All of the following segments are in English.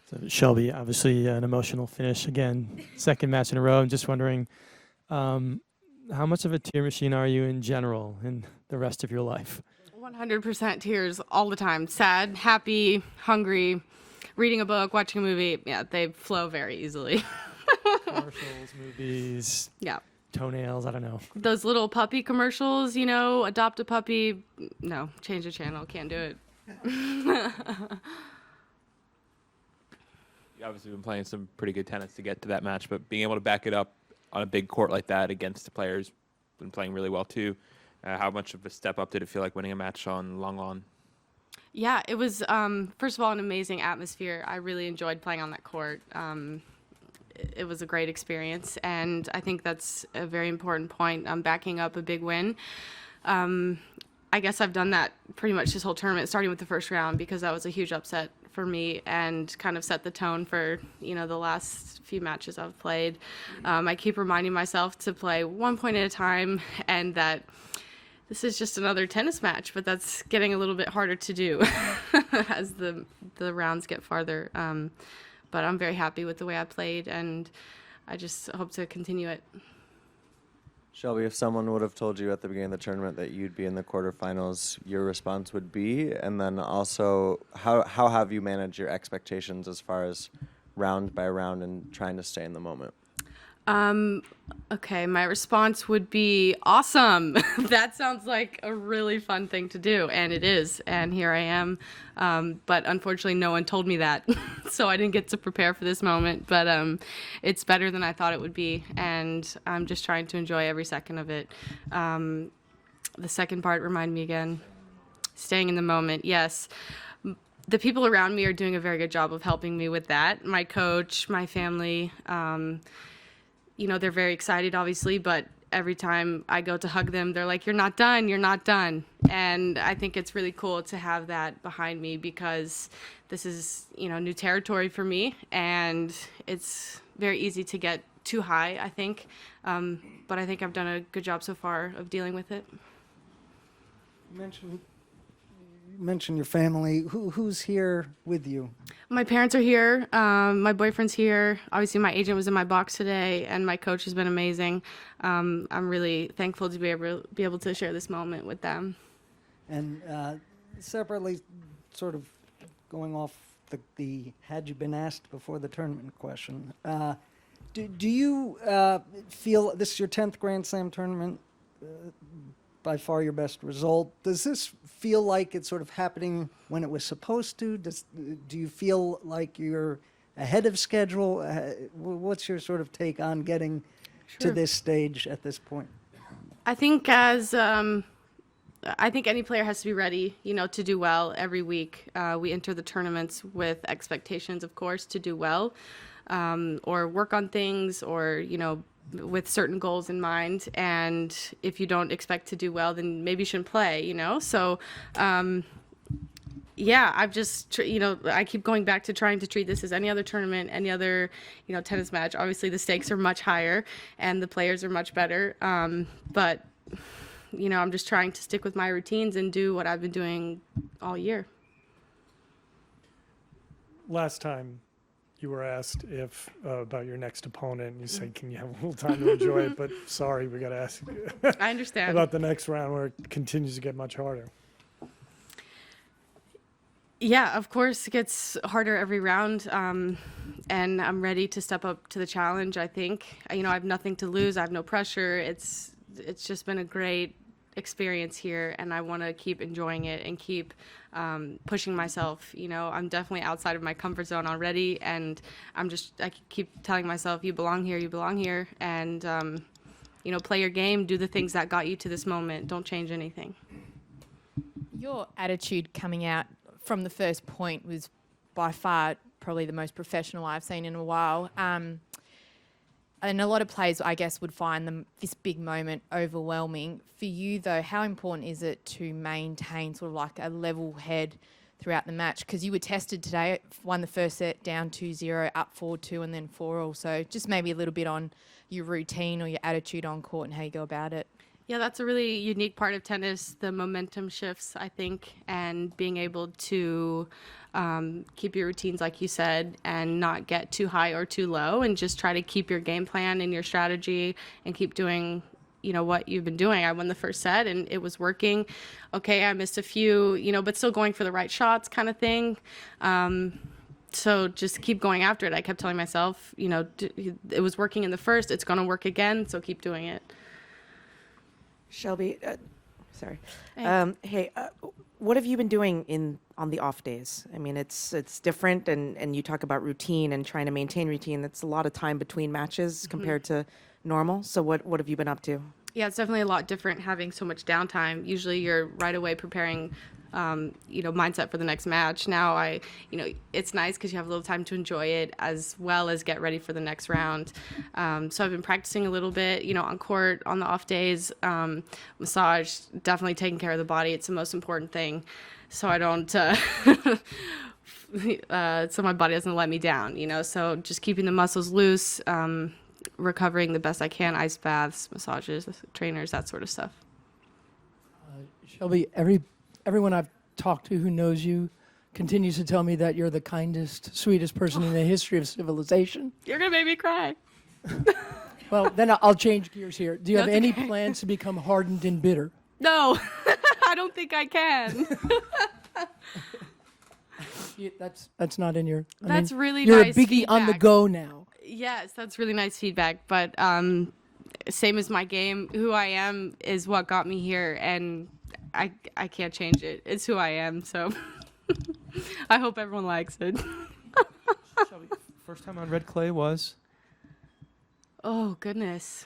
So Shelby, obviously an emotional finish again, second match in a row. I'm just wondering, how much of a tear machine are you in general in the rest of your life? 100% tears all the time. Sad, happy, hungry, reading a book, watching a movie. Yeah, they flow very easily. Commercials, movies, Yeah. toenails, I don't know. Those little puppy commercials, adopt a puppy. No, change the channel. Can't do it. You obviously been playing some pretty good tennis to get to that match, but being able to back it up on a big court like that against the players, been playing really well too. How much of a step up did it feel like winning a match on Long Lawn? Yeah, it was, first of all, an amazing atmosphere. I really enjoyed playing on that court. It was a great experience, and I think that's a very important point. I'm backing up a big win. I guess I've done that pretty much this whole tournament, starting with the first round, because that was a huge upset for me and kind of set the tone for, the last few matches I've played. I keep reminding myself to play 1 point at a time, and that this is just another tennis match, but that's getting a little bit harder to do as the rounds get farther. But I'm very happy with the way I played, and I just hope to continue it. Shelby, if someone would have told you at the beginning of the tournament that you'd be in the quarterfinals, your response would be? And then also, how have you managed your expectations as far as round by round and trying to stay in the moment? Okay, my response would be awesome. That sounds like a really fun thing to do, and it is, and here I am. But unfortunately, no one told me that, so I didn't get to prepare for this moment, but it's better than I thought it would be, and I'm just trying to enjoy every second of it. The second part, remind me again. Staying in the moment, yes. The people around me are doing a very good job of helping me with that. My coach, my family, they're very excited, obviously, but every time I go to hug them, they're like, you're not done, you're not done. And I think it's really cool to have that behind me, because this is, new territory for me, and it's very easy to get too high, I think. But I think I've done a good job so far of dealing with it. You mentioned your family. Who's here with you? My parents are here. My boyfriend's here. Obviously, my agent was in my box today, and my coach has been amazing. I'm really thankful to be able to share this moment with them. And separately, sort of going off the had you been asked before the tournament question, do you feel this is your 10th Grand Slam tournament? By far your best result. Does this feel like it's sort of happening when it was supposed to? Do you feel like you're ahead of schedule? What's your sort of take on getting to this stage at this point? I think I think any player has to be ready, to do well every week. We enter the tournaments with expectations, of course, to do well, or work on things, or, with certain goals in mind. And if you don't expect to do well, then maybe you shouldn't play, So, I've just, I keep going back to trying to treat this as any other tournament, any other, tennis match. Obviously, the stakes are much higher and the players are much better. But, I'm just trying to stick with my routines and do what I've been doing all year. Last time you were asked if about your next opponent, and you said, can you have a little time to enjoy it? But sorry, we got to ask I understand. about the next round, where it continues to get much harder. Yeah, of course, it gets harder every round, and I'm ready to step up to the challenge, I think. I have nothing to lose. I have no pressure. It's just been a great experience here, and I want to keep enjoying it and keep pushing myself. I'm definitely outside of my comfort zone already, and I keep telling myself, you belong here, and play your game, do the things that got you to this moment. Don't change anything. Your attitude coming out from the first point was by far probably the most professional I've seen in a while. And a lot of players, I guess, would find this big moment overwhelming. For you, though, how important is it to maintain sort of like a level head throughout the match? Because you were tested today, won the first set down 2-0, up 4-2, and then 4-all. So just maybe a little bit on your routine or your attitude on court and how you go about it. Yeah, that's a really unique part of tennis, the momentum shifts, I think, and being able to keep your routines, like you said, and not get too high or too low, and just try to keep your game plan and your strategy and keep doing, what you've been doing. I won the first set and it was working. Okay, I missed a few, but still going for the right shots kind of thing. So just keep going after it. I kept telling myself, it was working in the first, it's going to work again, so keep doing it. Shelby, sorry. Hey. What have you been doing on the off days? I mean, it's different, and you talk about routine and trying to maintain routine. That's a lot of time between matches compared to normal. So what have you been up to? Yeah, it's definitely a lot different having so much downtime. Usually you're right away preparing mindset for the next match. Now it's nice because you have a little time to enjoy it as well as get ready for the next round. So I've been practicing a little bit, on court, on the off days, massage, definitely taking care of the body. It's the most important thing. So I don't, so my body doesn't let me down, so just keeping the muscles loose, recovering the best I can, ice baths, massages, trainers, that sort of stuff. Shelby, everyone I've talked to who knows you continues to tell me that you're the kindest, sweetest person in the history of civilization. You're going to make me cry. Well, then I'll change gears here. Do you have That's any okay. plans to become hardened and bitter? No, I don't think I can. That's not in your... That's really you're nice a biggie on the feedback. go now. Yes, that's really nice feedback. But same as my game, who I am is what got me here, and I can't change it. It's who I am, so I hope everyone likes it. Shelby, first time on red clay was? Oh, goodness.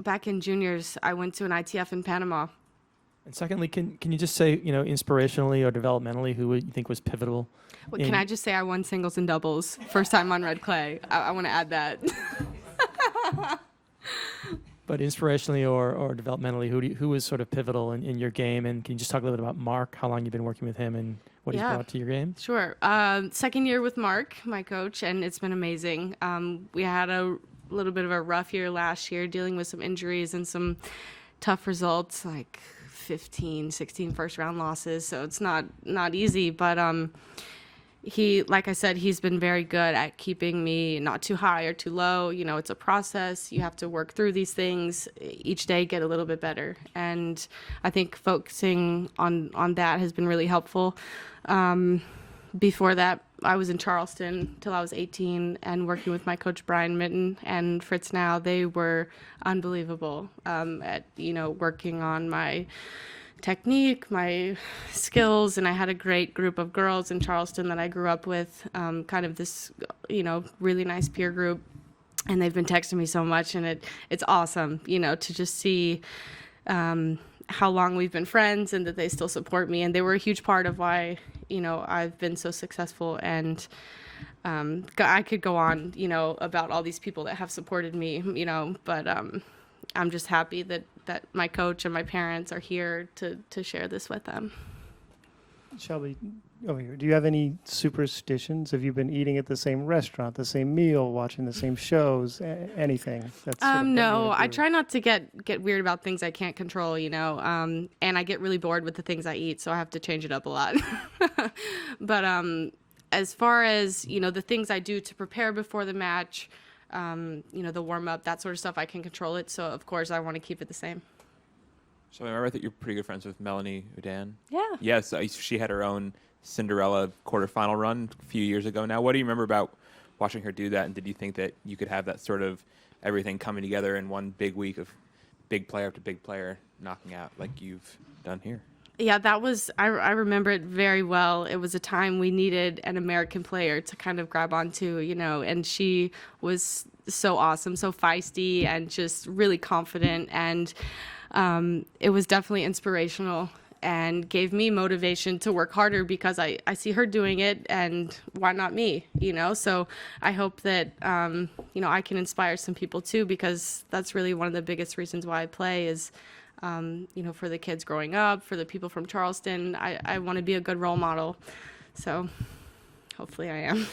Back in juniors, I went to an ITF in Panama. And secondly, can you just say, inspirationally or developmentally, who you think was pivotal? Well, can I just say I won singles and doubles first time on red clay? I want to add that. But inspirationally or developmentally, who was sort of pivotal in your game? And can you just talk a little bit about Mark, how long you've been working with him and what he's brought to your game? Sure. Second year with Mark, my coach, and it's been amazing. We had a little bit of a rough year last year, dealing with some injuries and some tough results, like 15, 16 first round losses. So it's not easy, but he, like I said, he's been very good at keeping me not too high or too low. It's a process. You have to work through these things each day, get a little bit better. And I think focusing on that has been really helpful. Before that, I was in Charleston till I was 18 and working with my coach, Brian Mitten and Fritz Now. They were unbelievable at, working on my technique, my skills, and I had a great group of girls in Charleston that I grew up with, kind of this, really nice peer group. And they've been texting me so much, and it's awesome, to just see how long we've been friends and that they still support me. And they were a huge part of why, I've been so successful. And I could go on, about all these people that have supported me, but I'm just happy that my coach and my parents are here to share this with them. Shelby, over here, do you have any superstitions? Have you been eating at the same restaurant, the same meal, watching the same shows, anything? That's sort of no, I try not to get weird about things I can't control, and I get really bored with the things I eat, so I have to change it up a lot. But as far as, the things I do to prepare before the match, the warm-up, that sort of stuff, I can control it, so of course I want to keep it the same. So am I right that you're pretty good friends with Melanie Udan? Yeah. Yes, she had her own Cinderella quarterfinal run a few years ago now. What do you remember about watching her do that, and did you think that you could have that sort of everything coming together in one big week of big player after big player knocking out like you've done here? Yeah, that was, I remember it very well. It was a time we needed an American player to kind of grab onto, and she was so awesome, so feisty, and just really confident. And it was definitely inspirational and gave me motivation to work harder because I see her doing it, and why not me, So I hope that, I can inspire some people too, because that's really one of the biggest reasons why I play is, for the kids growing up, for the people from Charleston. I want to be a good role model. So hopefully I am.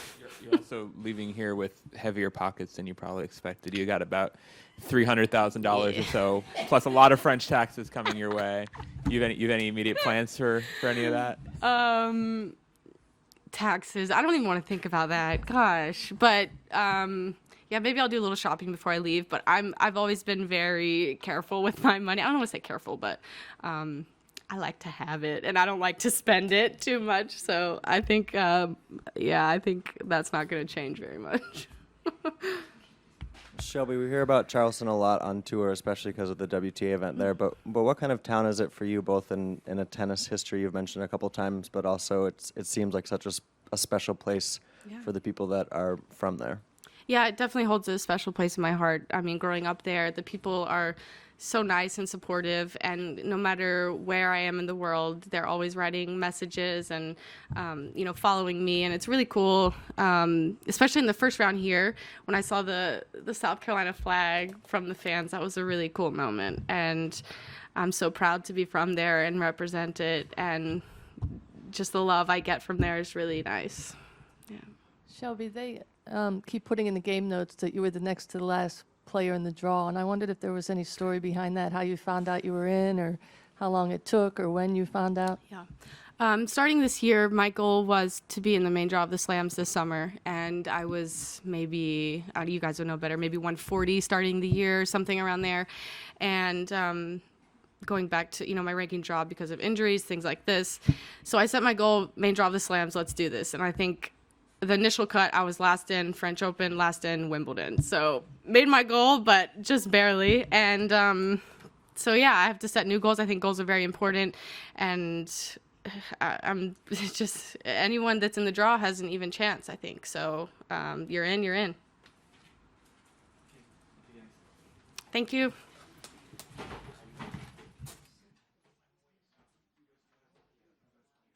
You're also leaving here with heavier pockets than you probably expected. You got about $300,000 or so, plus a lot of French taxes coming your way. You have any immediate plans for any of that? Taxes. I don't even want to think about that. Gosh. But yeah, maybe I'll do a little shopping before I leave. But I've always been very careful with my money. I don't want to say careful, but I like to have it, and I don't like to spend it too much. So I think, I think that's not going to change very much. Shelby, we hear about Charleston a lot on tour, especially because of the WTA event there. But what kind of town is it for you, both in a tennis history you've mentioned a couple times, but also it seems like such a special place for the people that are from there? Yeah, it definitely holds a special place in my heart. I mean, growing up there, the people are so nice and supportive, and no matter where I am in the world, they're always writing messages and following me, and it's really cool. Especially in the first round here, when I saw the South Carolina flag from the fans, that was a really cool moment, and I'm so proud to be from there and represent it, and just the love I get from there is really nice. Yeah. Shelby, they keep putting in the game notes that you were the next to the last player in the draw, and I wondered if there was any story behind that, how you found out you were in, or how long it took, or when you found out. Yeah. Starting this year, my goal was to be in the main draw of the slams this summer, and I was maybe, you guys would know better, maybe 140 starting the year, something around there, and going back to my ranking draw because of injuries, things like this. So I set my goal, main draw of the slams, let's do this, and I think the initial cut, I was last in French Open, last in Wimbledon. So made my goal, but just barely. And so, yeah, I have to set new goals. I think goals are very important. And I'm just, anyone that's in the draw has an even chance, I think. So you're in, you're in. Thank you.